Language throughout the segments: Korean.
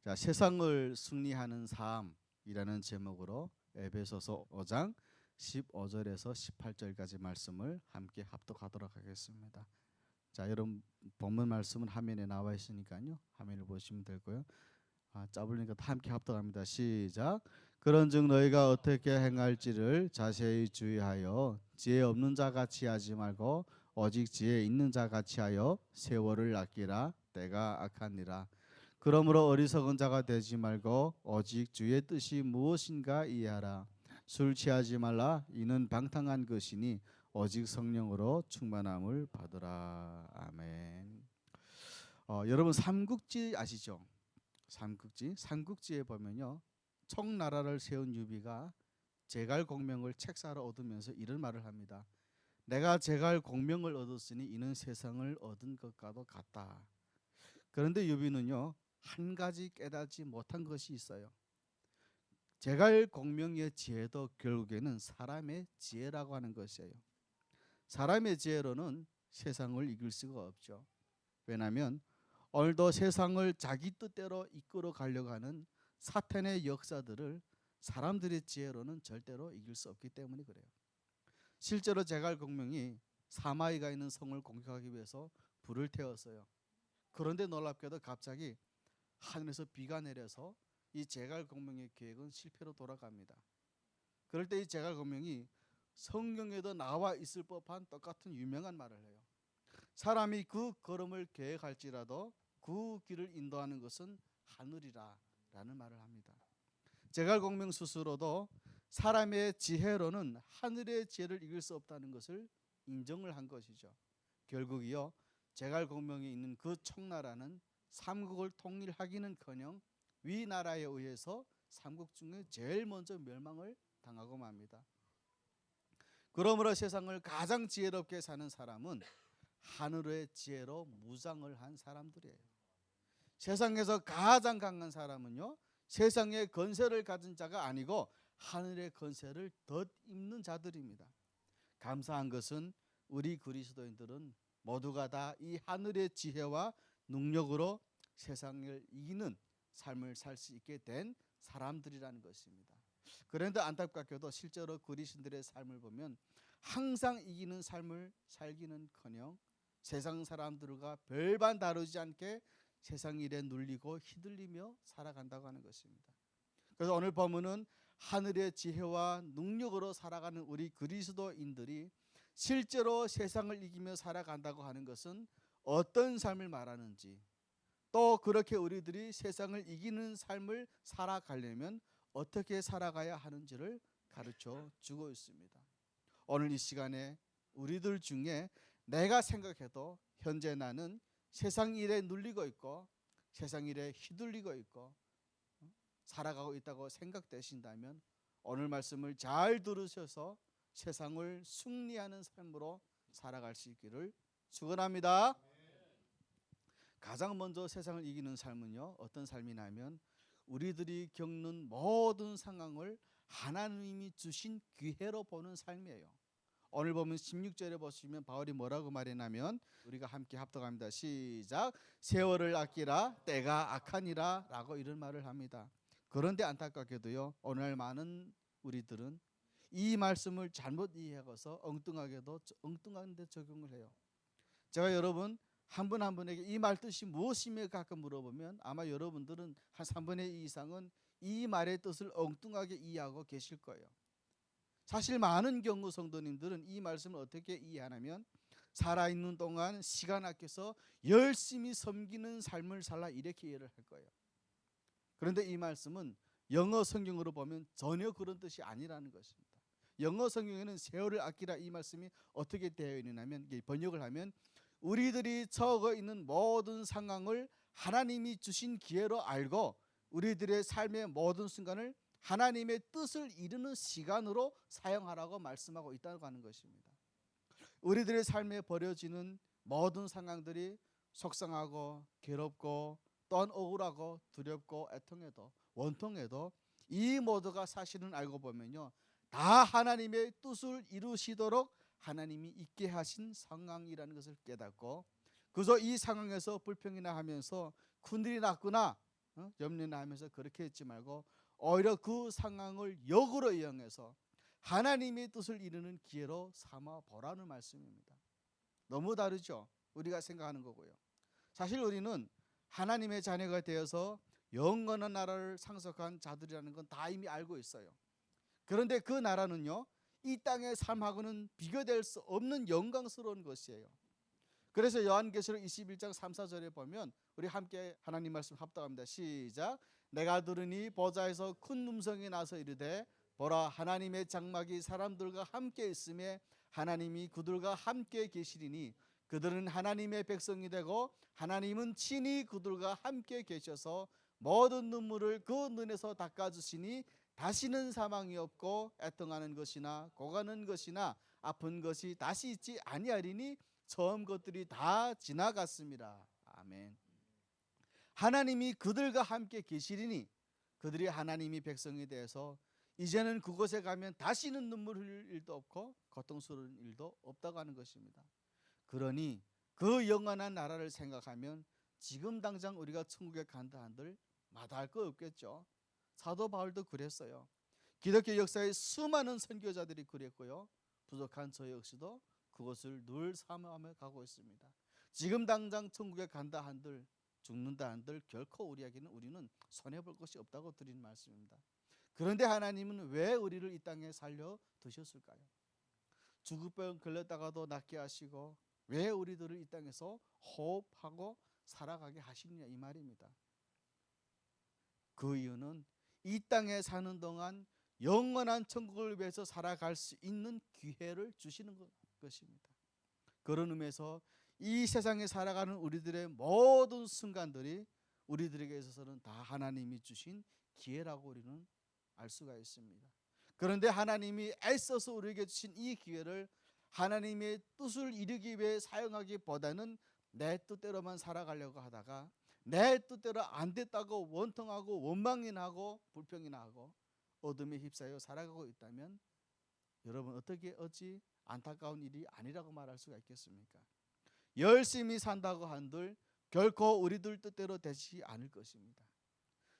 자, 세상을 승리하는 삶이라는 제목으로 에베소서 5장 15절에서 18절까지 말씀을 함께 합독하도록 하겠습니다. 자, 여러분 본문 말씀은 화면에 나와 있으니까요. 화면을 보시면 되고요. 짜불리니까 함께 합독합니다. 시작. 그런즉 너희가 어떻게 행할지를 자세히 주의하여 지혜 없는 자 같이 하지 말고 오직 지혜 있는 자 같이 하여 세월을 아끼라. 때가 악하니라. 그러므로 어리석은 자가 되지 말고 오직 주의 뜻이 무엇인가 이해하라. 술 취하지 말라. 이는 방탕한 것이니 오직 성령으로 충만함을 받으라. 아멘. 여러분 삼국지 아시죠? 삼국지에 보면요, 청나라를 세운 유비가 제갈공명을 책사로 얻으면서 이런 말을 합니다. 내가 제갈공명을 얻었으니 이는 세상을 얻은 것과도 같다. 그런데 유비는요, 한 가지 깨닫지 못한 것이 있어요. 제갈공명의 지혜도 결국에는 사람의 지혜라고 하는 것이에요. 사람의 지혜로는 세상을 이길 수가 없죠. 왜냐하면 오늘도 세상을 자기 뜻대로 이끌어 가려고 하는 사탄의 역사들을 사람들의 지혜로는 절대로 이길 수 없기 때문에 그래요. 실제로 제갈공명이 사마이가 있는 성을 공격하기 위해서 불을 태웠어요. 그런데 놀랍게도 갑자기 하늘에서 비가 내려서 이 제갈공명의 계획은 실패로 돌아갑니다. 그럴 때 이 제갈공명이 성경에도 나와 있을 법한 똑같은 유명한 말을 해요. 사람이 그 걸음을 계획할지라도 그 길을 인도하는 것은 하늘이라 라는 말을 합니다. 제갈공명 스스로도 사람의 지혜로는 하늘의 지혜를 이길 수 없다는 것을 인정을 한 것이죠. 결국이요, 제갈공명이 있는 그 청나라는 삼국을 통일하기는커녕 위나라에 의해서 삼국 중에 제일 먼저 멸망을 당하고 맙니다. 그러므로 세상을 가장 지혜롭게 사는 사람은 하늘의 지혜로 무장을 한 사람들이에요. 세상에서 가장 강한 사람은요, 세상의 건세를 가진 자가 아니고 하늘의 건세를 덧입는 자들입니다. 감사한 것은 우리 그리스도인들은 모두가 다 이 하늘의 지혜와 능력으로 세상을 이기는 삶을 살 수 있게 된 사람들이라는 것입니다. 그런데 안타깝게도 실제로 그리스도인들의 삶을 보면 항상 이기는 삶을 살기는커녕 세상 사람들과 별반 다르지 않게 세상 일에 눌리고 휘둘리며 살아간다고 하는 것입니다. 그래서 오늘 본문은 하늘의 지혜와 능력으로 살아가는 우리 그리스도인들이 실제로 세상을 이기며 살아간다고 하는 것은 어떤 삶을 말하는지, 또 그렇게 우리들이 세상을 이기는 삶을 살아가려면 어떻게 살아가야 하는지를 가르쳐 주고 있습니다. 오늘 이 시간에 우리들 중에 내가 생각해도 현재 나는 세상 일에 눌리고 있고 세상 일에 휘둘리고 있고 살아가고 있다고 생각되신다면 오늘 말씀을 잘 들으셔서 세상을 승리하는 삶으로 살아갈 수 있기를 축원합니다. 가장 먼저 세상을 이기는 삶은요, 어떤 삶이냐면 우리들이 겪는 모든 상황을 하나님이 주신 기회로 보는 삶이에요. 오늘 보면 16절에 보시면 바울이 뭐라고 말했냐면, 우리가 함께 합독합니다. 시작. 세월을 아끼라. 때가 악하니라 라고 이런 말을 합니다. 그런데 안타깝게도요, 오늘 많은 우리들은 이 말씀을 잘못 이해하고서 엉뚱한데 적용을 해요. 제가 여러분 한 분 한 분에게 이 말 뜻이 무엇이며 가끔 물어보면 아마 여러분들은 한 3분의 2 이상은 이 말의 뜻을 엉뚱하게 이해하고 계실 거예요. 사실 많은 경우 성도님들은 이 말씀을 어떻게 이해하냐면 살아있는 동안 시간 아껴서 열심히 섬기는 삶을 살라 이렇게 이해를 할 거예요. 그런데 이 말씀은 영어 성경으로 보면 전혀 그런 뜻이 아니라는 것입니다. 영어 성경에는 세월을 아끼라 이 말씀이 어떻게 되어 있느냐면, 번역을 하면 우리들이 처해 있는 모든 상황을 하나님이 주신 기회로 알고 우리들의 삶의 모든 순간을 하나님의 뜻을 이루는 시간으로 사용하라고 말씀하고 있다고 하는 것입니다. 우리들의 삶에 벌어지는 모든 상황들이 속상하고 괴롭고 또한 억울하고 두렵고 애통해도 원통해도 이 모두가 사실은 알고 보면요, 다 하나님의 뜻을 이루시도록 하나님이 있게 하신 상황이라는 것을 깨닫고, 그저 이 상황에서 불평이나 하면서 큰일이 났구나, 염려나 하면서 그렇게 했지 말고 오히려 그 상황을 역으로 이용해서 하나님의 뜻을 이루는 기회로 삼아 보라는 말씀입니다. 너무 다르죠. 우리가 생각하는 거고요. 사실 우리는 하나님의 자녀가 되어서 영원한 나라를 상속한 자들이라는 건 다 이미 알고 있어요. 그런데 그 나라는요, 이 땅의 삶하고는 비교될 수 없는 영광스러운 것이에요. 그래서 요한계시록 21장 3, 4절에 보면 우리 함께 하나님 말씀 합독합니다. 시작. 내가 들으니 보좌에서 큰 음성이 나서 이르되 보라, 하나님의 장막이 사람들과 함께 있음에 하나님이 그들과 함께 계시리니 그들은 하나님의 백성이 되고 하나님은 친히 그들과 함께 계셔서 모든 눈물을 그 눈에서 닦아주시니 다시는 사망이 없고 애통하는 것이나 고가는 것이나 아픈 것이 다시 있지 아니하리니 처음 것들이 다 지나갔습니다. 아멘. 하나님이 그들과 함께 계시리니 그들이 하나님이 백성이 되어서 이제는 그곳에 가면 다시는 눈물 흘릴 일도 없고 고통스러운 일도 없다고 하는 것입니다. 그러니 그 영원한 나라를 생각하면 지금 당장 우리가 천국에 간다 한들 마다할 거 없겠죠. 사도 바울도 그랬어요. 기독교 역사의 수많은 선교자들이 그랬고요. 부족한 저 역시도 그것을 늘 사모하며 가고 있습니다. 지금 당장 천국에 간다 한들 죽는다 한들 결코 우리는 손해볼 것이 없다고 드리는 말씀입니다. 그런데 하나님은 왜 우리를 이 땅에 살려 두셨을까요? 죽을병 걸렸다가도 낫게 하시고 왜 우리들을 이 땅에서 호흡하고 살아가게 하시느냐 이 말입니다. 그 이유는 이 땅에 사는 동안 영원한 천국을 위해서 살아갈 수 있는 기회를 주시는 것입니다. 그런 의미에서 이 세상에 살아가는 우리들의 모든 순간들이 우리들에게 있어서는 다 하나님이 주신 기회라고 우리는 알 수가 있습니다. 그런데 하나님이 애써서 우리에게 주신 이 기회를 하나님의 뜻을 이루기 위해 사용하기보다는 내 뜻대로만 살아가려고 하다가 내 뜻대로 안 됐다고 원통하고 원망이나 하고 불평이나 하고 어둠에 휩싸여 살아가고 있다면 여러분 어찌 안타까운 일이 아니라고 말할 수가 있겠습니까? 열심히 산다고 한들 결코 우리들 뜻대로 되지 않을 것입니다.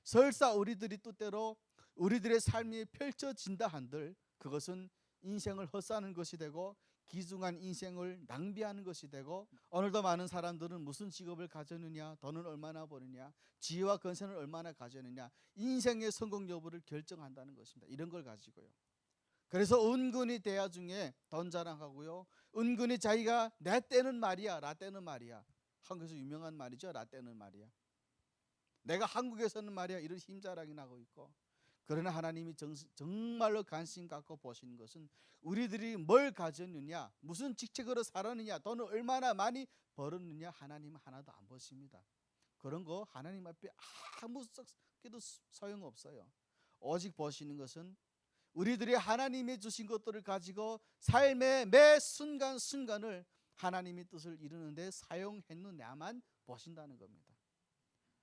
설사 우리들이 뜻대로 우리들의 삶이 펼쳐진다 한들 그것은 인생을 헛사는 것이 되고 귀중한 인생을 낭비하는 것이 되고 오늘도 많은 사람들은 무슨 직업을 가졌느냐, 돈을 얼마나 버느냐, 지혜와 권세를 얼마나 가졌느냐, 인생의 성공 여부를 결정한다는 것입니다. 이런 걸 가지고요. 그래서 은근히 대화 중에 돈 자랑하고요, 은근히 자기가 내 때는 말이야, 라떼는 말이야. 한국에서 유명한 말이죠, 라떼는 말이야. 내가 한국에서는 말이야 이런 힘자랑이 하고 있고, 그러나 하나님이 정말로 관심 갖고 보시는 것은 우리들이 뭘 가졌느냐, 무슨 직책으로 살았느냐, 돈을 얼마나 많이 벌었느냐 하나님은 하나도 안 보십니다. 그런 거 하나님 앞에 아무 썩게도 소용없어요. 오직 보시는 것은 우리들이 하나님이 주신 것들을 가지고 삶의 매 순간순간을 하나님의 뜻을 이루는데 사용했느냐만 보신다는 겁니다.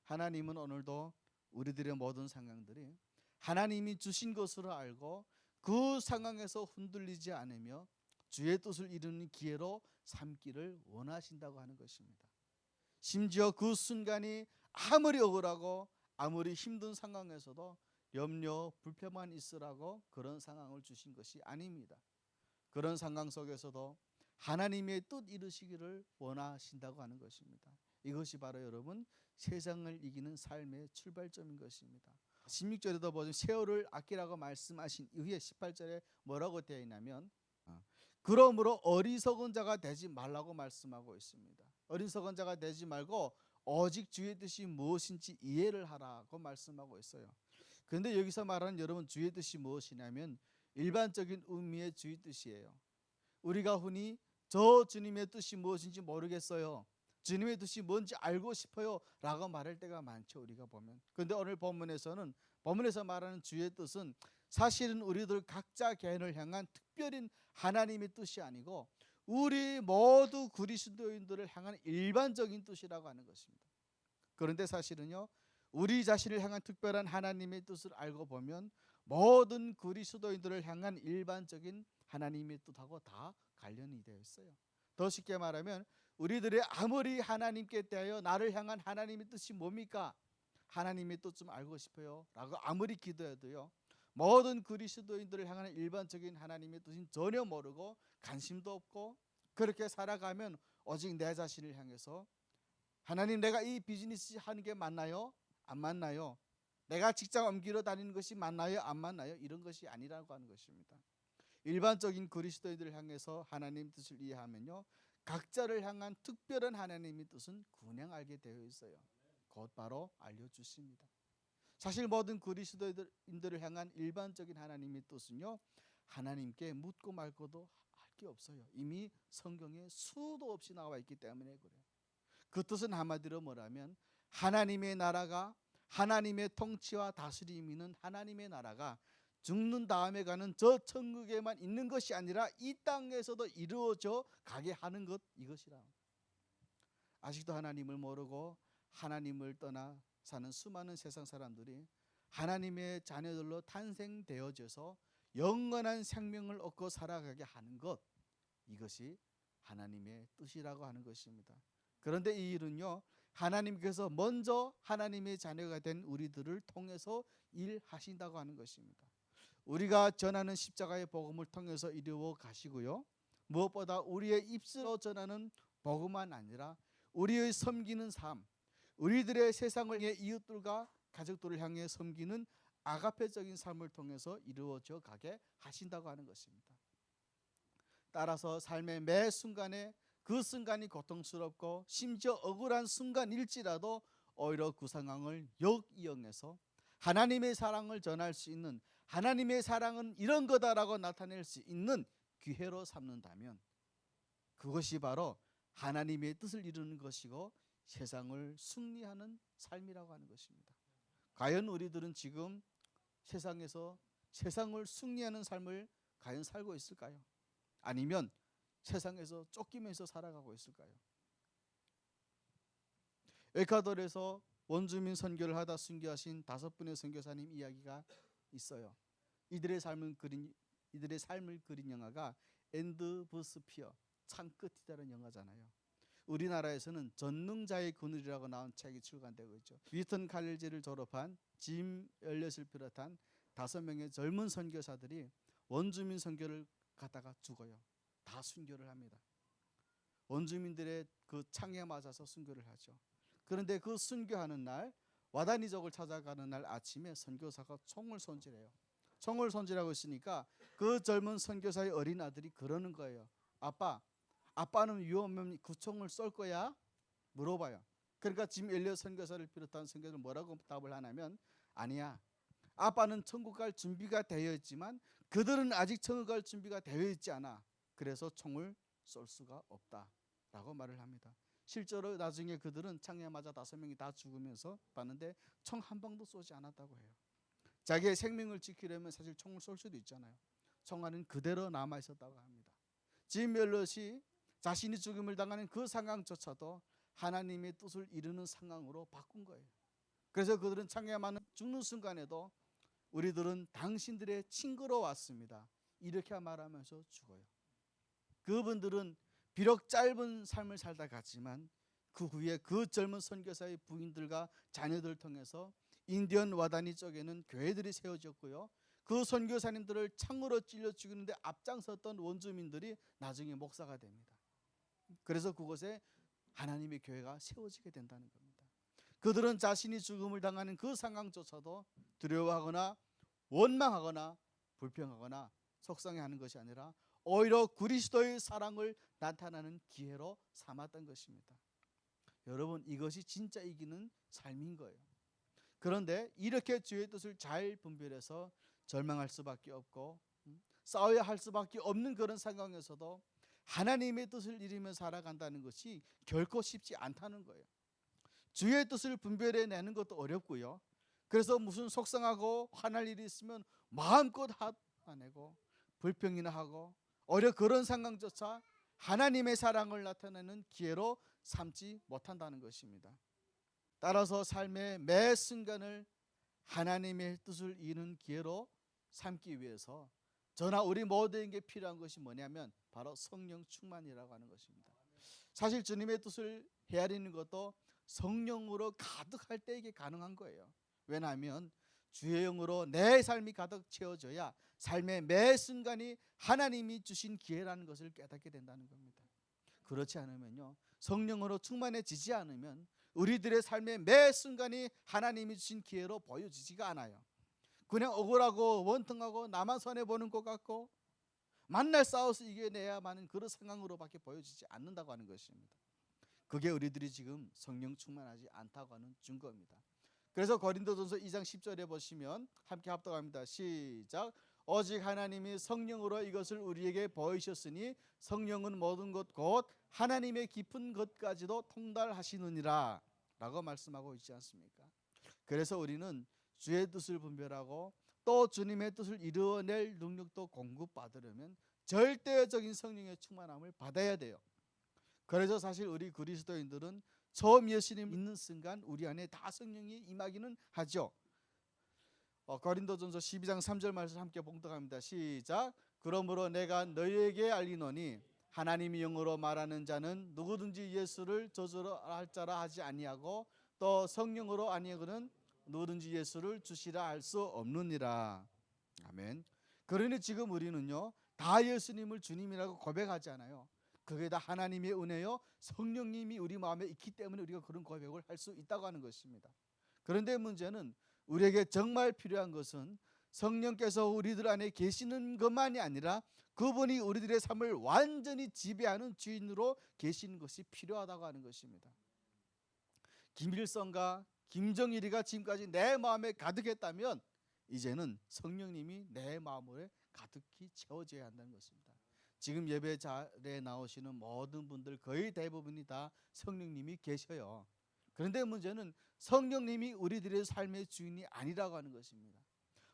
하나님은 오늘도 우리들의 모든 상황들이 하나님이 주신 것으로 알고 그 상황에서 흔들리지 않으며 주의 뜻을 이루는 기회로 삼기를 원하신다고 하는 것입니다. 심지어 그 순간이 아무리 억울하고 아무리 힘든 상황에서도 염려, 불평만 있으라고 그런 상황을 주신 것이 아닙니다. 그런 상황 속에서도 하나님의 뜻 이루시기를 원하신다고 하는 것입니다. 이것이 바로 여러분 세상을 이기는 삶의 출발점인 것입니다. 16절에도 보면 세월을 아끼라고 말씀하신 이후에 18절에 뭐라고 되어 있냐면 그러므로 어리석은 자가 되지 말라고 말씀하고 있습니다. 어리석은 자가 되지 말고 오직 주의 뜻이 무엇인지 이해를 하라고 말씀하고 있어요. 그런데 여기서 말하는 여러분 주의 뜻이 무엇이냐면 일반적인 의미의 주의 뜻이에요. 우리가 흔히 저 주님의 뜻이 무엇인지 모르겠어요, 주님의 뜻이 뭔지 알고 싶어요 라고 말할 때가 많죠, 우리가 보면. 그런데 오늘 본문에서 말하는 주의 뜻은 사실은 우리들 각자 개인을 향한 특별한 하나님의 뜻이 아니고 우리 모두 그리스도인들을 향한 일반적인 뜻이라고 하는 것입니다. 그런데 사실은요, 우리 자신을 향한 특별한 하나님의 뜻을 알고 보면 모든 그리스도인들을 향한 일반적인 하나님의 뜻하고 다 관련이 되어 있어요. 더 쉽게 말하면 우리들이 아무리 하나님께 대하여 나를 향한 하나님의 뜻이 뭡니까? 하나님의 뜻 좀 알고 싶어요 라고 아무리 기도해도요, 모든 그리스도인들을 향하는 일반적인 하나님의 뜻은 전혀 모르고 관심도 없고, 그렇게 살아가면 오직 내 자신을 향해서 하나님, 내가 이 비즈니스 하는 게 맞나요? 안 맞나요? 내가 직장 옮기러 다니는 것이 맞나요? 안 맞나요? 이런 것이 아니라고 하는 것입니다. 일반적인 그리스도인들을 향해서 하나님 뜻을 이해하면요, 각자를 향한 특별한 하나님의 뜻은 그냥 알게 되어 있어요. 곧 바로 알려주십니다. 사실 모든 그리스도인들을 향한 일반적인 하나님의 뜻은요, 하나님께 묻고 말 것도 할 게 없어요. 이미 성경에 수도 없이 나와 있기 때문에 그래요. 그 뜻은 한마디로 뭐라면, 하나님의 나라가, 하나님의 통치와 다스림이 있는 하나님의 나라가 죽는 다음에 가는 저 천국에만 있는 것이 아니라 이 땅에서도 이루어져 가게 하는 것, 이것이라. 아직도 하나님을 모르고 하나님을 떠나 사는 수많은 세상 사람들이 하나님의 자녀들로 탄생되어져서 영원한 생명을 얻고 살아가게 하는 것, 이것이 하나님의 뜻이라고 하는 것입니다. 그런데 이 일은요, 하나님께서 먼저 하나님의 자녀가 된 우리들을 통해서 일하신다고 하는 것입니다. 우리가 전하는 십자가의 복음을 통해서 이루어 가시고요, 무엇보다 우리의 입술로 전하는 복음만 아니라 우리의 섬기는 삶, 우리들의 세상을 향해 이웃들과 가족들을 향해 섬기는 아가페적인 삶을 통해서 이루어져 가게 하신다고 하는 것입니다. 따라서 삶의 매 순간에 그 순간이 고통스럽고 심지어 억울한 순간일지라도 오히려 그 상황을 역이용해서 하나님의 사랑을 전할 수 있는, 하나님의 사랑은 이런 거다라고 나타낼 수 있는 기회로 삼는다면, 그것이 바로 하나님의 뜻을 이루는 것이고 세상을 승리하는 삶이라고 하는 것입니다. 과연 우리들은 지금 세상에서 세상을 승리하는 삶을 과연 살고 있을까요? 아니면 세상에서 쫓기면서 살아가고 있을까요? 에콰도르에서 원주민 선교를 하다 순교하신 5분의 선교사님 이야기가 있어요. 이들의 삶을 그린 영화가 엔드 버스피어, 창끝이라는 영화잖아요. 우리나라에서는 전능자의 그늘이라고 나온 책이 출간되고 있죠. 위턴 칼리지를 졸업한 짐 엘리엇을 비롯한 5명의 젊은 선교사들이 원주민 선교를 가다가 죽어요. 다 순교를 합니다. 원주민들의 그 창에 맞아서 순교를 하죠. 그런데 그 순교하는 날, 와다니족을 찾아가는 날 아침에 선교사가 총을 손질해요. 총을 손질하고 있으니까 그 젊은 선교사의 어린 아들이 그러는 거예요. 아빠는 위험하면 그 총을 쏠 거야? 물어봐요. 그러니까 짐 엘리엇 선교사를 비롯한 선교사를 뭐라고 답을 하냐면, 아니야, 아빠는 천국 갈 준비가 되어 있지만 그들은 아직 천국 갈 준비가 되어 있지 않아. 그래서 총을 쏠 수가 없다라고 말을 합니다. 실제로 나중에 그들은 창에 맞아 5명이 다 죽으면서 봤는데 총 한 방도 쏘지 않았다고 해요. 자기의 생명을 지키려면 사실 총을 쏠 수도 있잖아요. 총알은 그대로 남아 있었다고 합니다. 짐 엘리엇이 자신이 죽음을 당하는 그 상황조차도 하나님의 뜻을 이루는 상황으로 바꾼 거예요. 그래서 그들은 창에 맞는 죽는 순간에도 우리들은 당신들의 친구로 왔습니다, 이렇게 말하면서 죽어요. 그분들은 비록 짧은 삶을 살다 갔지만 그 후에 그 젊은 선교사의 부인들과 자녀들을 통해서 인디언 와다니 쪽에는 교회들이 세워졌고요, 그 선교사님들을 창으로 찔러 죽이는데 앞장섰던 원주민들이 나중에 목사가 됩니다. 그래서 그곳에 하나님의 교회가 세워지게 된다는 겁니다. 그들은 자신이 죽음을 당하는 그 상황조차도 두려워하거나 원망하거나 불평하거나 속상해하는 것이 아니라 오히려 그리스도의 사랑을 나타나는 기회로 삼았던 것입니다. 여러분, 이것이 진짜 이기는 삶인 거예요. 그런데 이렇게 주의 뜻을 잘 분별해서 절망할 수밖에 없고 싸워야 할 수밖에 없는 그런 상황에서도 하나님의 뜻을 이루며 살아간다는 것이 결코 쉽지 않다는 거예요. 주의 뜻을 분별해내는 것도 어렵고요, 그래서 무슨 속상하고 화날 일이 있으면 마음껏 화내고 불평이나 하고 오히려 그런 상황조차 하나님의 사랑을 나타내는 기회로 삼지 못한다는 것입니다. 따라서 삶의 매 순간을 하나님의 뜻을 이루는 기회로 삼기 위해서 저나 우리 모두에게 필요한 것이 뭐냐면 바로 성령 충만이라고 하는 것입니다. 사실 주님의 뜻을 헤아리는 것도 성령으로 가득할 때 이게 가능한 거예요. 왜냐하면 주의 영으로 내 삶이 가득 채워져야 삶의 매 순간이 하나님이 주신 기회라는 것을 깨닫게 된다는 겁니다. 그렇지 않으면요, 성령으로 충만해지지 않으면 우리들의 삶의 매 순간이 하나님이 주신 기회로 보여지지가 않아요. 그냥 억울하고 원통하고 나만 손해보는 것 같고 만날 싸워서 이겨내야만 하는 그런 상황으로밖에 보여지지 않는다고 하는 것입니다. 그게 우리들이 지금 성령 충만하지 않다고 하는 증거입니다. 그래서 고린도전서 2장 10절에 보시면 함께 합독합니다. 시작. 오직 하나님이 성령으로 이것을 우리에게 보이셨으니 성령은 모든 것 곧 하나님의 깊은 것까지도 통달하시느니라 라고 말씀하고 있지 않습니까? 그래서 우리는 주의 뜻을 분별하고 또 주님의 뜻을 이루어낼 능력도 공급받으려면 절대적인 성령의 충만함을 받아야 돼요. 그래서 사실 우리 그리스도인들은 처음 예수님 믿는 순간 우리 안에 다 성령이 임하기는 하죠. 고린도전서 12장 3절 말씀 함께 봉독합니다. 시작. 그러므로 내가 너희에게 알리노니 하나님이 영으로 말하는 자는 누구든지 예수를 저주라 할 자라 하지 아니하고 또 성령으로 아니하고는 누구든지 예수를 주시라 할 수 없느니라. 아멘. 그러니 지금 우리는요 다 예수님을 주님이라고 고백하잖아요. 그게 다 하나님의 은혜요 성령님이 우리 마음에 있기 때문에 우리가 그런 고백을 할 수 있다고 하는 것입니다. 그런데 문제는 우리에게 정말 필요한 것은 성령께서 우리들 안에 계시는 것만이 아니라 그분이 우리들의 삶을 완전히 지배하는 주인으로 계시는 것이 필요하다고 하는 것입니다. 김일성과 김정일이가 지금까지 내 마음에 가득했다면 이제는 성령님이 내 마음에 가득히 채워져야 한다는 것입니다. 지금 예배 자리에 나오시는 모든 분들 거의 대부분이 다 성령님이 계셔요. 그런데 문제는 성령님이 우리들의 삶의 주인이 아니라고 하는 것입니다.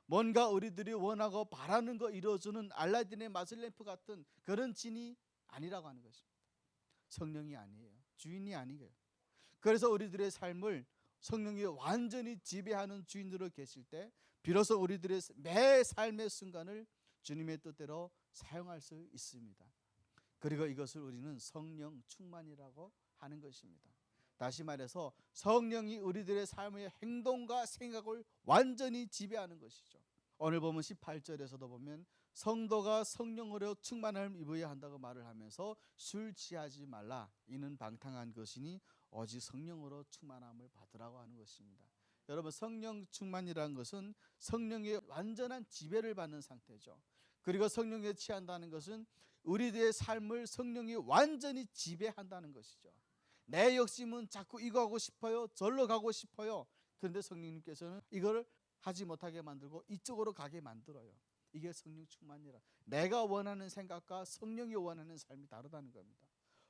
뭔가 우리들이 원하고 바라는 거 이루어주는 알라딘의 마술램프 같은 그런 진이 아니라고 하는 것입니다. 성령이 아니에요. 주인이 아니에요. 그래서 우리들의 삶을 성령이 완전히 지배하는 주인으로 계실 때 비로소 우리들의 매 삶의 순간을 주님의 뜻대로 사용할 수 있습니다. 그리고 이것을 우리는 성령 충만이라고 하는 것입니다. 다시 말해서 성령이 우리들의 삶의 행동과 생각을 완전히 지배하는 것이죠. 오늘 보면 18절에서도 보면 성도가 성령으로 충만함을 입어야 한다고 말을 하면서 술 취하지 말라 이는 방탕한 것이니 오직 성령으로 충만함을 받으라고 하는 것입니다. 여러분 성령 충만이라는 것은 성령의 완전한 지배를 받는 상태죠. 그리고 성령에 취한다는 것은 우리들의 삶을 성령이 완전히 지배한다는 것이죠. 내 욕심은 자꾸 이거 하고 싶어요. 절로 가고 싶어요. 그런데 성령님께서는 이걸 하지 못하게 만들고 이쪽으로 가게 만들어요. 이게 성령 충만이라. 내가 원하는 생각과 성령이 원하는 삶이 다르다는 겁니다.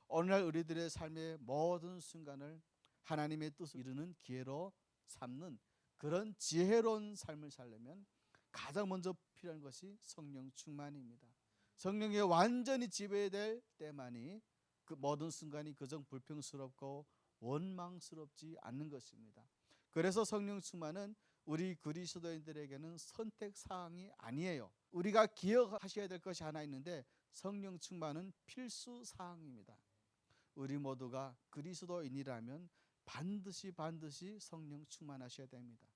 오늘날 우리들의 삶의 모든 순간을 하나님의 뜻을 이루는 기회로 삼는 그런 지혜로운 삶을 살려면 가장 먼저 필요한 것이 성령 충만입니다. 성령이 완전히 지배될 때만이 그 모든 순간이 그저 불평스럽고 원망스럽지 않는 것입니다. 그래서 성령 충만은 우리 그리스도인들에게는 선택 사항이 아니에요. 우리가 기억하셔야 될 것이 하나 있는데 성령 충만은 필수 사항입니다. 우리 모두가 그리스도인이라면 반드시 성령 충만하셔야 됩니다.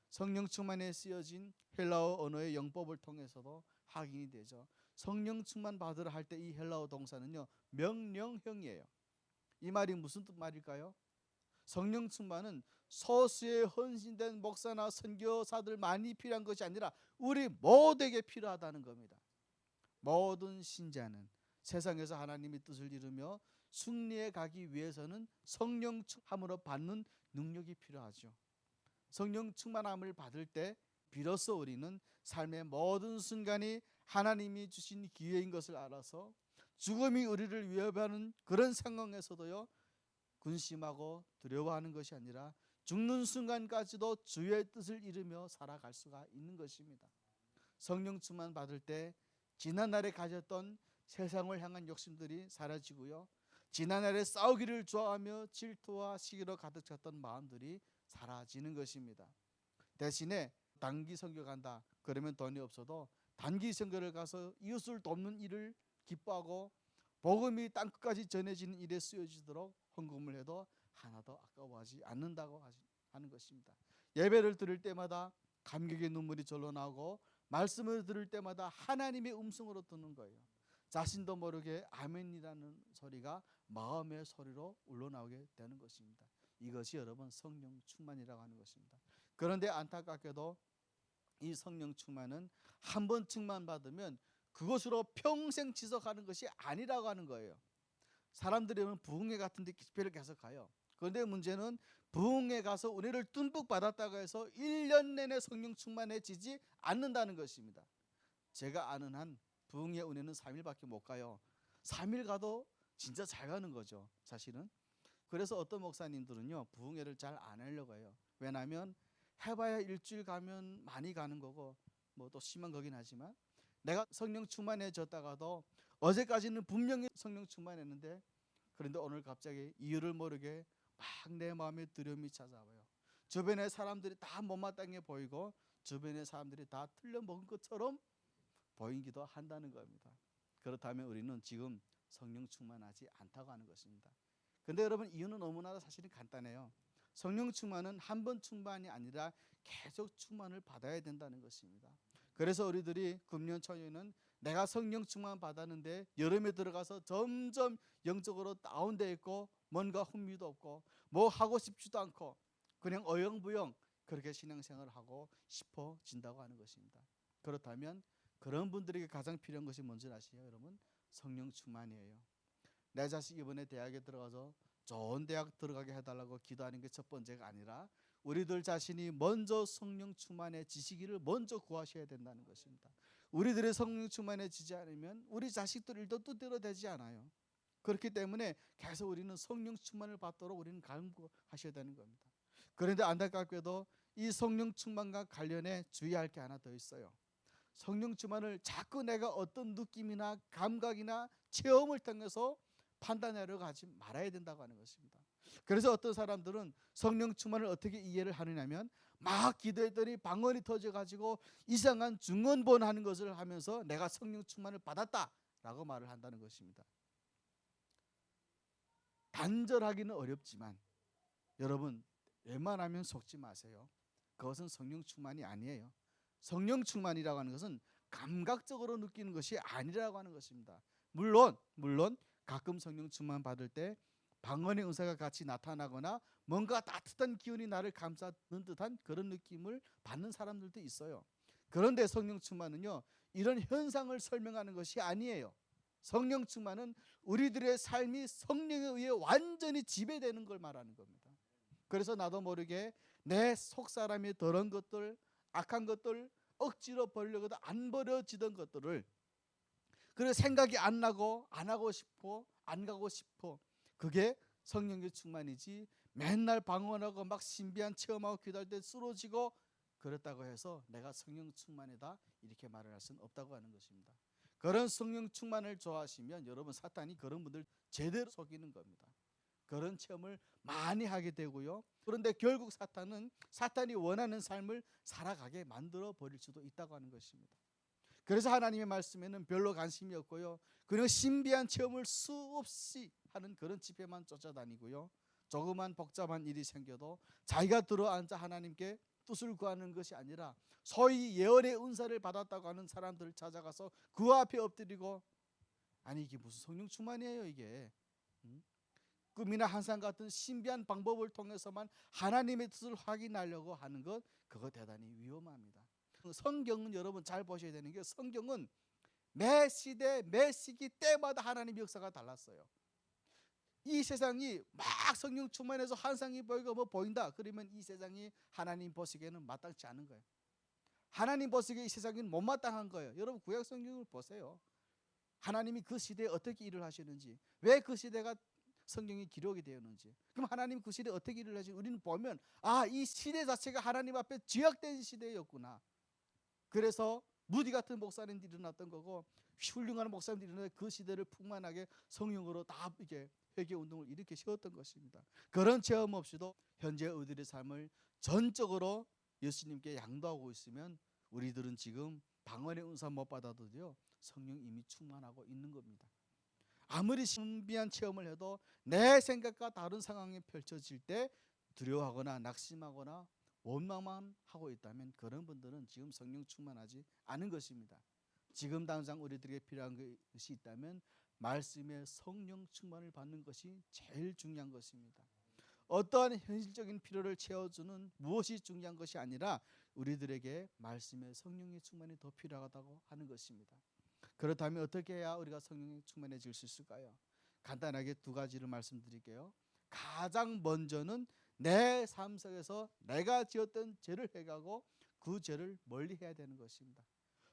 성령 충만에 쓰여진 헬라어 언어의 영법을 통해서도 확인이 되죠. 성령 충만 받으라 할 때 이 헬라어 동사는요 명령형이에요. 이 말이 무슨 말일까요? 성령 충만은 소수의 헌신된 목사나 선교사들 많이 필요한 것이 아니라 우리 모두에게 필요하다는 겁니다. 모든 신자는 세상에서 하나님의 뜻을 이루며 승리에 가기 위해서는 성령 충만함으로 받는 능력이 필요하죠. 성령 충만함을 받을 때 비로소 우리는 삶의 모든 순간이 하나님이 주신 기회인 것을 알아서 죽음이 우리를 위협하는 그런 상황에서도요 근심하고 두려워하는 것이 아니라 죽는 순간까지도 주의 뜻을 이루며 살아갈 수가 있는 것입니다. 성령 충만 받을 때 지난날에 가졌던 세상을 향한 욕심들이 사라지고요, 지난날에 싸우기를 좋아하며 질투와 시기로 가득 찼던 마음들이 사라지는 것입니다. 대신에 단기 선교 간다 그러면 돈이 없어도 단기 선교를 가서 이웃을 돕는 일을 기뻐하고 복음이 땅끝까지 전해지는 일에 쓰여지도록 헌금을 해도 하나도 아까워하지 않는다고 하는 것입니다. 예배를 드릴 때마다 감격의 눈물이 절로 나오고 말씀을 들을 때마다 하나님의 음성으로 듣는 거예요. 자신도 모르게 아멘이라는 소리가 마음의 소리로 울러나오게 되는 것입니다. 이것이 여러분 성령 충만이라고 하는 것입니다. 그런데 안타깝게도 이 성령 충만은 한 번 충만받으면 그것으로 평생 지속하는 것이 아니라고 하는 거예요. 사람들이 부흥회 같은 데 집회를 계속 가요. 그런데 문제는 부흥회 가서 은혜를 듬뿍 받았다고 해서 1년 내내 성령 충만해지지 않는다는 것입니다. 제가 아는 한 부흥회 은혜는 3일밖에 못 가요. 3일 가도 진짜 잘 가는 거죠, 사실은. 그래서 어떤 목사님들은요 부흥회를 잘 안 하려고 해요. 왜냐하면 해봐야 일주일 가면 많이 가는 거고 뭐 또 심한 거긴 하지만 내가 성령 충만해졌다가도 어제까지는 분명히 성령 충만했는데 그런데 오늘 갑자기 이유를 모르게 막 내 마음에 두려움이 찾아와요. 주변의 사람들이 다 못마땅해 보이고 주변의 사람들이 다 틀려먹은 것처럼 보이기도 한다는 겁니다. 그렇다면 우리는 지금 성령 충만하지 않다고 하는 것입니다. 그런데 여러분 이유는 너무나 사실은 간단해요. 성령 충만은 한 번 충만이 아니라 계속 충만을 받아야 된다는 것입니다. 그래서 우리들이 금년 초에는 내가 성령 충만 받았는데 여름에 들어가서 점점 영적으로 다운되어 있고 뭔가 흥미도 없고 뭐 하고 싶지도 않고 그냥 어영부영 그렇게 신앙생활을 하고 싶어진다고 하는 것입니다. 그렇다면 그런 분들에게 가장 필요한 것이 뭔지 아시죠 여러분? 성령 충만이에요. 내 자식이 이번에 대학에 들어가서 좋은 대학 들어가게 해달라고 기도하는 게 첫 번째가 아니라 우리들 자신이 먼저 성령 충만해지시기를 먼저 구하셔야 된다는 것입니다. 우리들의 성령 충만해지지 않으면 우리 자식들 일도 뜻대로 되지 않아요. 그렇기 때문에 계속 우리는 성령 충만을 받도록 우리는 간구하셔야 되는 겁니다. 그런데 안타깝게도 이 성령 충만과 관련해 주의할 게 하나 더 있어요. 성령 충만을 자꾸 내가 어떤 느낌이나 감각이나 체험을 통해서 판단하려고 하지 말아야 된다고 하는 것입니다. 그래서 어떤 사람들은 성령 충만을 어떻게 이해를 하느냐면 막 기도했더니 방언이 터져가지고 이상한 중언부언하는 것을 하면서 내가 성령 충만을 받았다라고 말을 한다는 것입니다. 단절하기는 어렵지만 여러분 웬만하면 속지 마세요. 그것은 성령 충만이 아니에요. 성령 충만이라고 하는 것은 감각적으로 느끼는 것이 아니라고 하는 것입니다. 물론 가끔 성령 충만 받을 때 방언의 은사가 같이 나타나거나 뭔가 따뜻한 기운이 나를 감싸는 듯한 그런 느낌을 받는 사람들도 있어요. 그런데 성령 충만은요 이런 현상을 설명하는 것이 아니에요. 성령 충만은 우리들의 삶이 성령에 의해 완전히 지배되는 걸 말하는 겁니다. 그래서 나도 모르게 내 속사람의 더러운 것들, 악한 것들, 억지로 버리려고도 안 버려지던 것들을 그래 생각이 안 나고 안 하고 싶어 안 가고 싶어 그게 성령의 충만이지 맨날 방언하고 막 신비한 체험하고 기도할 때 쓰러지고 그렇다고 해서 내가 성령 충만이다 이렇게 말을 할 수는 없다고 하는 것입니다. 그런 성령 충만을 좋아하시면 여러분 사탄이 그런 분들 제대로 속이는 겁니다. 그런 체험을 많이 하게 되고요. 그런데 결국 사탄이 원하는 삶을 살아가게 만들어 버릴 수도 있다고 하는 것입니다. 그래서 하나님의 말씀에는 별로 관심이 없고요. 그냥 신비한 체험을 수없이 하는 그런 집회만 쫓아다니고요. 조그만 복잡한 일이 생겨도 자기가 들어앉아 하나님께 뜻을 구하는 것이 아니라 소위 예언의 은사를 받았다고 하는 사람들을 찾아가서 그 앞에 엎드리고 아니 이게 무슨 성령 충만이에요 이게. 꿈이나 환상 같은 신비한 방법을 통해서만 하나님의 뜻을 확인하려고 하는 것 그거 대단히 위험합니다. 성경은 여러분 잘 보셔야 되는 게 성경은 매 시대 매 시기 때마다 하나님의 역사가 달랐어요. 이 세상이 막 성령 충만해서 환상이 보이고 뭐 보인다 그러면 이 세상이 하나님 보시기에는 마땅치 않은 거예요. 하나님 보시기에 이 세상은 못마땅한 거예요. 여러분 구약 성경을 보세요. 하나님이 그 시대에 어떻게 일을 하시는지 왜 그 시대가 성경이 기록이 되었는지 그럼 하나님 그 시대에 어떻게 일을 하시는지 우리는 보면 이 시대 자체가 하나님 앞에 죄악된 시대였구나. 그래서 무디 같은 목사님들이 일어났던 거고 훌륭한 목사님들이 일어나 그 시대를 풍만하게 성령으로 다 이게 회개 운동을 일으켜 세웠던 것입니다. 그런 체험 없이도 현재 우리들의 삶을 전적으로 예수님께 양도하고 있으면 우리들은 지금 방언의 은사 못 받아도요 성령 이미 충만하고 있는 겁니다. 아무리 신비한 체험을 해도 내 생각과 다른 상황이 펼쳐질 때 두려워하거나 낙심하거나 원망만 하고 있다면 그런 분들은 지금 성령 충만하지 않은 것입니다. 지금 당장 우리들에게 필요한 것이 있다면 말씀의 성령 충만을 받는 것이 제일 중요한 것입니다. 어떠한 현실적인 필요를 채워주는 무엇이 중요한 것이 아니라 우리들에게 말씀의 성령의 충만이 더 필요하다고 하는 것입니다. 그렇다면 어떻게 해야 우리가 성령이 충만해질 수 있을까요? 간단하게 두 가지를 말씀드릴게요. 가장 먼저는 내 삶 속에서 내가 지었던 죄를 회개하고 그 죄를 멀리 해야 되는 것입니다.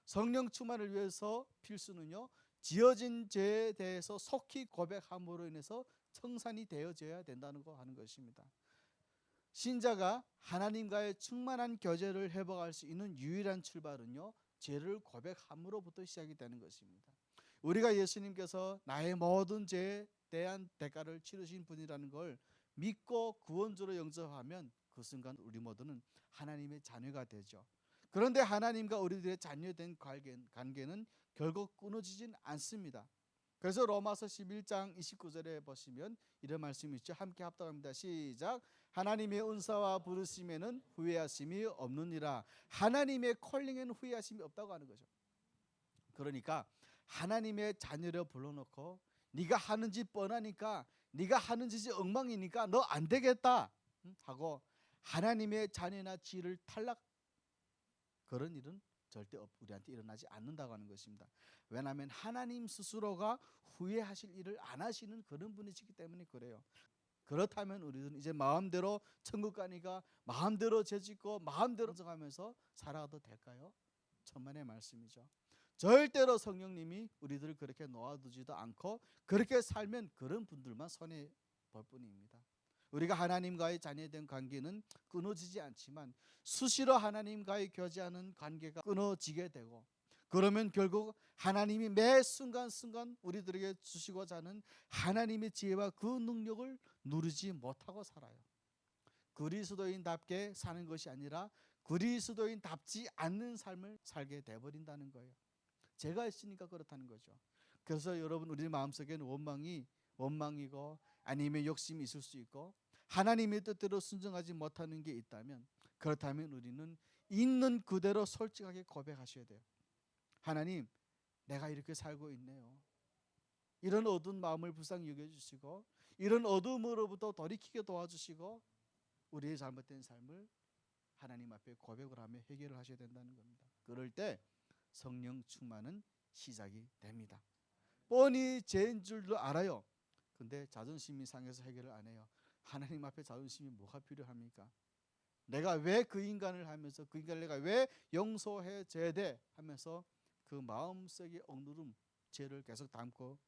성령 충만을 위해서 필수는요, 지어진 죄에 대해서 속히 고백함으로 인해서 청산이 되어져야 된다는 거 하는 것입니다. 신자가 하나님과의 충만한 교제를 회복할 수 있는 유일한 출발은요, 죄를 고백함으로부터 시작이 되는 것입니다. 우리가 예수님께서 나의 모든 죄에 대한 대가를 치르신 분이라는 걸 믿고 구원주로 영접하면 그 순간 우리 모두는 하나님의 자녀가 되죠. 그런데 하나님과 우리들의 자녀된 관계는 결국 끊어지진 않습니다. 그래서 로마서 11장 29절에 보시면 이런 말씀이 있죠. 함께 합독합니다. 시작. 하나님의 은사와 부르심에는 후회하심이 없느니라. 하나님의 콜링에는 후회하심이 없다고 하는 거죠. 그러니까 하나님의 자녀를 불러놓고 네가 하는 짓 뻔하니까, 네가 하는 짓이 엉망이니까 너 안 되겠다 하고 하나님의 자녀나 지위를 탈락, 그런 일은 절대 우리한테 일어나지 않는다고 하는 것입니다. 왜냐하면 하나님 스스로가 후회하실 일을 안 하시는 그런 분이시기 때문에 그래요. 그렇다면 우리는 이제 마음대로 천국 가니까 마음대로 죄짓고 마음대로 정하면서 살아가도 될까요? 천만의 말씀이죠. 절대로 성령님이 우리들을 그렇게 놓아두지도 않고 그렇게 살면 그런 분들만 손해 볼 뿐입니다. 우리가 하나님과의 자녀된 관계는 끊어지지 않지만 수시로 하나님과의 교제하는 관계가 끊어지게 되고, 그러면 결국 하나님이 매 순간순간 우리들에게 주시고자 하는 하나님의 지혜와 그 능력을 누리지 못하고 살아요. 그리스도인답게 사는 것이 아니라 그리스도인답지 않는 삶을 살게 돼버린다는 거예요. 죄가 있으니까 그렇다는 거죠. 그래서 여러분, 우리 마음속에는 원망이고 아니면 욕심이 있을 수 있고 하나님의 뜻대로 순종하지 못하는 게 있다면, 그렇다면 우리는 있는 그대로 솔직하게 고백하셔야 돼요. 하나님, 내가 이렇게 살고 있네요. 이런 어두운 마음을 불쌍히 여겨주시고 이런 어두움으로부터 돌이키게 도와주시고 우리의 잘못된 삶을 하나님 앞에 고백을 하며 해결을 하셔야 된다는 겁니다. 그럴 때 성령 충만은 시작이 됩니다. 뻔히 죄인 줄도 알아요. 근데 자존심이 상해서 해결을 안 해요. 하나님 앞에 자존심이 뭐가 필요합니까? 내가 왜 그 인간을 하면서 그 인간을 내가 왜 용서해 줘야 돼 하면서 그 마음속에 억누름, 죄를 계속 담고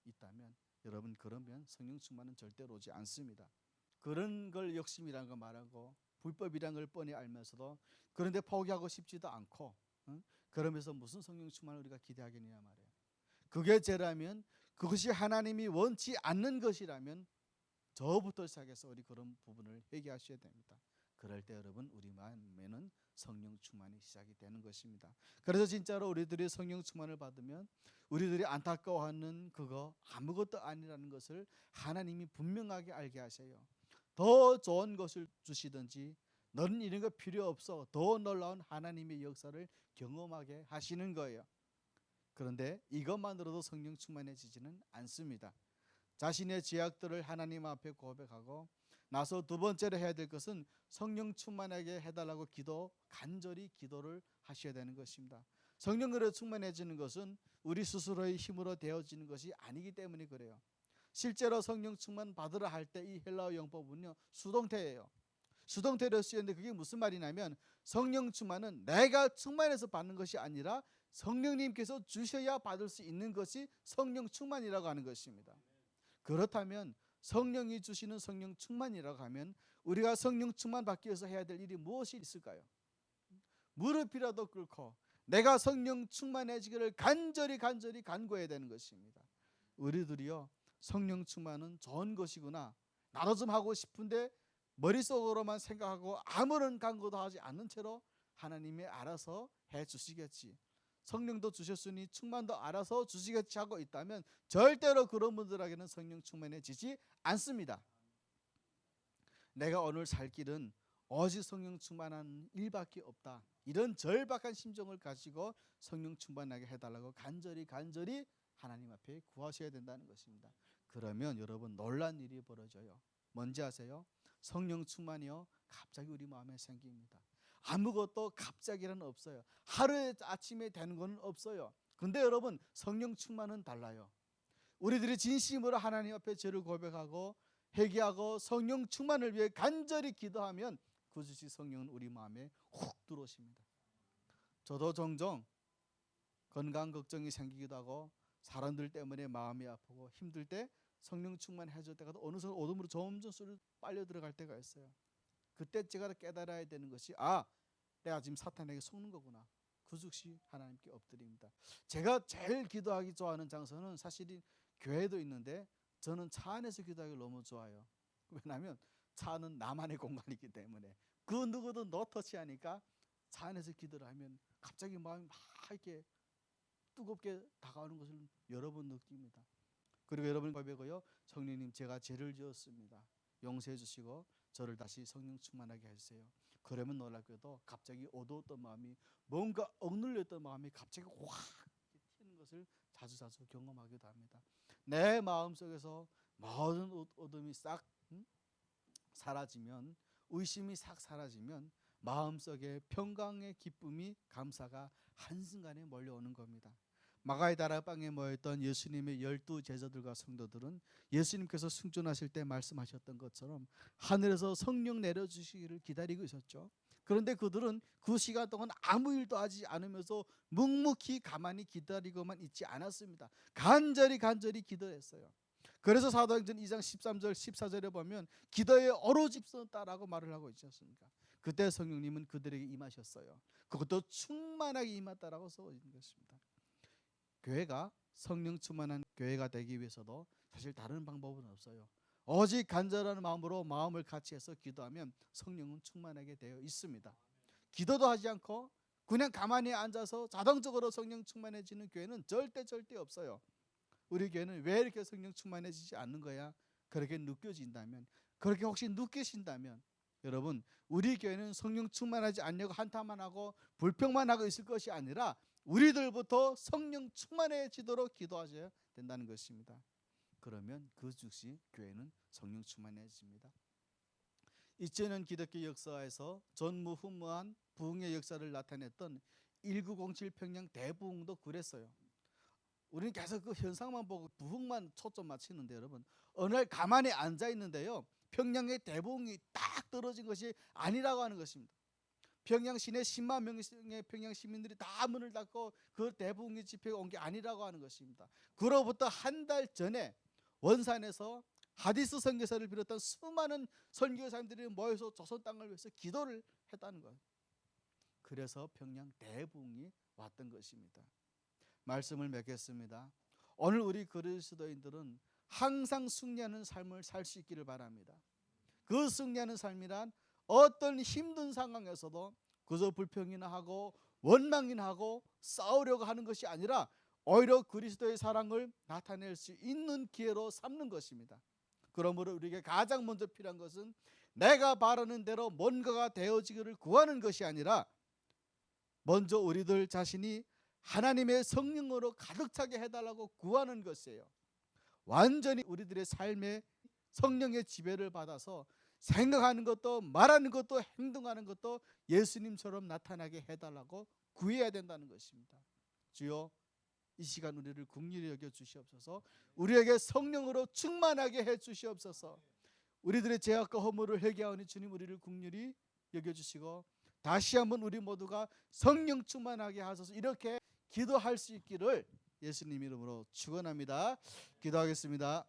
있다면 여러분, 그러면 성령 충만은 절대로 오지 않습니다. 그런 걸 욕심이라는 걸 말하고 불법이라는 걸 뻔히 알면서도 그런데 포기하고 싶지도 않고, 그러면서 무슨 성령 충만을 우리가 기대하겠느냐 말이에요. 그게 죄라면, 그것이 하나님이 원치 않는 것이라면 저부터 시작해서 우리 그런 부분을 회개하셔야 됩니다. 그럴 때 여러분, 우리 마음에는 성령 충만이 시작이 되는 것입니다. 그래서 진짜로 우리들이 성령 충만을 받으면 우리들이 안타까워하는 그거 아무것도 아니라는 것을 하나님이 분명하게 알게 하셔요. 더 좋은 것을 주시든지 너는 이런 거 필요 없어, 더 놀라운 하나님의 역사를 경험하게 하시는 거예요. 그런데 이것만으로도 성령 충만해지지는 않습니다. 자신의 죄악들을 하나님 앞에 고백하고 나서 두 번째로 해야 될 것은 성령 충만하게 해달라고 간절히 기도를 하셔야 되는 것입니다. 성령으로 충만해지는 것은 우리 스스로의 힘으로 되어지는 것이 아니기 때문에 그래요. 실제로 성령 충만 받으라 할 때 이 헬라어 용법은요, 수동태예요. 수동태로 쓰였는데 그게 무슨 말이냐면 성령 충만은 내가 충만해서 받는 것이 아니라 성령님께서 주셔야 받을 수 있는 것이 성령 충만이라고 하는 것입니다. 그렇다면 성령이 주시는 성령 충만이라고 하면 우리가 성령 충만 받기 위해서 해야 될 일이 무엇이 있을까요? 무릎이라도 꿇고 내가 성령 충만해지기를 간절히 간구해야 되는 것입니다. 우리들이요, 성령 충만은 좋은 것이구나, 나도 좀 하고 싶은데 머릿속으로만 생각하고 아무런 간구도 하지 않는 채로 하나님이 알아서 해 주시겠지, 성령도 주셨으니 충만도 알아서 주시겠지 하고 있다면 절대로 그런 분들에게는 성령 충만해지지 않습니다. 내가 오늘 살 길은 오직 성령 충만한 일밖에 없다, 이런 절박한 심정을 가지고 성령 충만하게 해달라고 간절히 하나님 앞에 구하셔야 된다는 것입니다. 그러면 여러분 놀란 일이 벌어져요. 뭔지 아세요? 성령 충만이요 갑자기 우리 마음에 생깁니다. 아무것도 갑자기는 없어요. 하루에 아침에 되는 건 없어요. 근데 여러분 성령 충만은 달라요. 우리들이 진심으로 하나님 앞에 죄를 고백하고 회개하고 성령 충만을 위해 간절히 기도하면 그 즉시 성령은 우리 마음에 훅 들어오십니다. 저도 종종 건강 걱정이 생기기도 하고 사람들 때문에 마음이 아프고 힘들 때 성령 충만해질 때가 어느 순간 어둠으로 점점 빨려 들어갈 때가 있어요. 그때 제가 깨달아야 되는 것이 내가 지금 사탄에게 속는 거구나. 그 즉시 하나님께 엎드립니다. 제가 제일 기도하기 좋아하는 장소는 사실은 교회도 있는데 저는 차 안에서 기도하기 너무 좋아요. 왜냐하면 차는 나만의 공간이기 때문에 그 누구도 노터치하니까 차 안에서 기도를 하면 갑자기 마음이 막 이렇게 뜨겁게 다가오는 것을 여러 번 느낍니다. 그리고 여러분 고백해요. 성령님 제가 죄를 지었습니다. 용서해 주시고 저를 다시 성령 충만하게 해주세요. 그러면 놀랍게도 갑자기 어두웠던 마음이 뭔가 억눌렸던 마음이 갑자기 확 튀는 것을 자주 경험하기도 합니다. 내 마음속에서 모든 어둠이 싹 사라지면, 의심이 싹 사라지면 마음속에 평강의 기쁨이, 감사가 한순간에 몰려오는 겁니다. 마가의 다락방에 모였던 예수님의 12 제자들과 성도들은 예수님께서 승천하실 때 말씀하셨던 것처럼 하늘에서 성령 내려주시기를 기다리고 있었죠. 그런데 그들은 그 시간 동안 아무 일도 하지 않으면서 묵묵히 가만히 기다리고만 있지 않았습니다. 간절히 기도했어요. 그래서 사도행전 2장 13절 14절에 보면 기도에 오로지 입선했다라고 말을 하고 있지 않습니까? 그때 성령님은 그들에게 임하셨어요. 그것도 충만하게 임했다라고 써있는 것입니다. 교회가 성령 충만한 교회가 되기 위해서도 사실 다른 방법은 없어요. 오직 간절한 마음으로 마음을 같이 해서 기도하면 성령은 충만하게 되어 있습니다. 기도도 하지 않고 그냥 가만히 앉아서 자동적으로 성령 충만해지는 교회는 절대 없어요. 우리 교회는 왜 이렇게 성령 충만해지지 않는 거야? 그렇게 느껴진다면, 그렇게 혹시 느끼신다면 여러분 우리 교회는 성령 충만하지 않냐고 한탄만 하고 불평만 하고 있을 것이 아니라 우리들부터 성령 충만해지도록 기도하셔야 된다는 것입니다. 그러면 그 즉시 교회는 성령 충만해집니다. 2000년 기독교 역사에서 전무후무한 부흥의 역사를 나타냈던 1907 평양 대부흥도 그랬어요. 우리는 계속 그 현상만 보고 부흥만 초점 맞추는데 여러분 어느 날 가만히 앉아 있는데요, 평양의 대부흥이 딱 떨어진 것이 아니라고 하는 것입니다. 평양 시내 10만 명의 평양 시민들이 다 문을 닫고 그 대부흥의 집회가 온 게 아니라고 하는 것입니다. 그로부터 한 달 전에 원산에서 하디스 선교사를 비롯한 수많은 선교사님들이 모여서 조선 땅을 위해서 기도를 했다는 거예요. 그래서 평양 대부흥이 왔던 것입니다. 말씀을 맺겠습니다. 오늘 우리 그리스도인들은 항상 승리하는 삶을 살 수 있기를 바랍니다. 그 승리하는 삶이란 어떤 힘든 상황에서도 그저 불평이나 하고 원망이나 하고 싸우려고 하는 것이 아니라 오히려 그리스도의 사랑을 나타낼 수 있는 기회로 삼는 것입니다. 그러므로 우리에게 가장 먼저 필요한 것은 내가 바라는 대로 뭔가가 되어지기를 구하는 것이 아니라 먼저 우리들 자신이 하나님의 성령으로 가득 차게 해달라고 구하는 것이에요. 완전히 우리들의 삶에 성령의 지배를 받아서 생각하는 것도 말하는 것도 행동하는 것도 예수님처럼 나타나게 해달라고 구해야 된다는 것입니다. 주여 이 시간 우리를 긍휼히 여겨 주시옵소서. 우리에게 성령으로 충만하게 해 주시옵소서. 우리들의 죄악과 허물을 회개하오니 주님 우리를 긍휼히 여겨 주시고 다시 한번 우리 모두가 성령 충만하게 하소서. 이렇게 기도할 수 있기를 예수님 이름으로 축원합니다. 기도하겠습니다.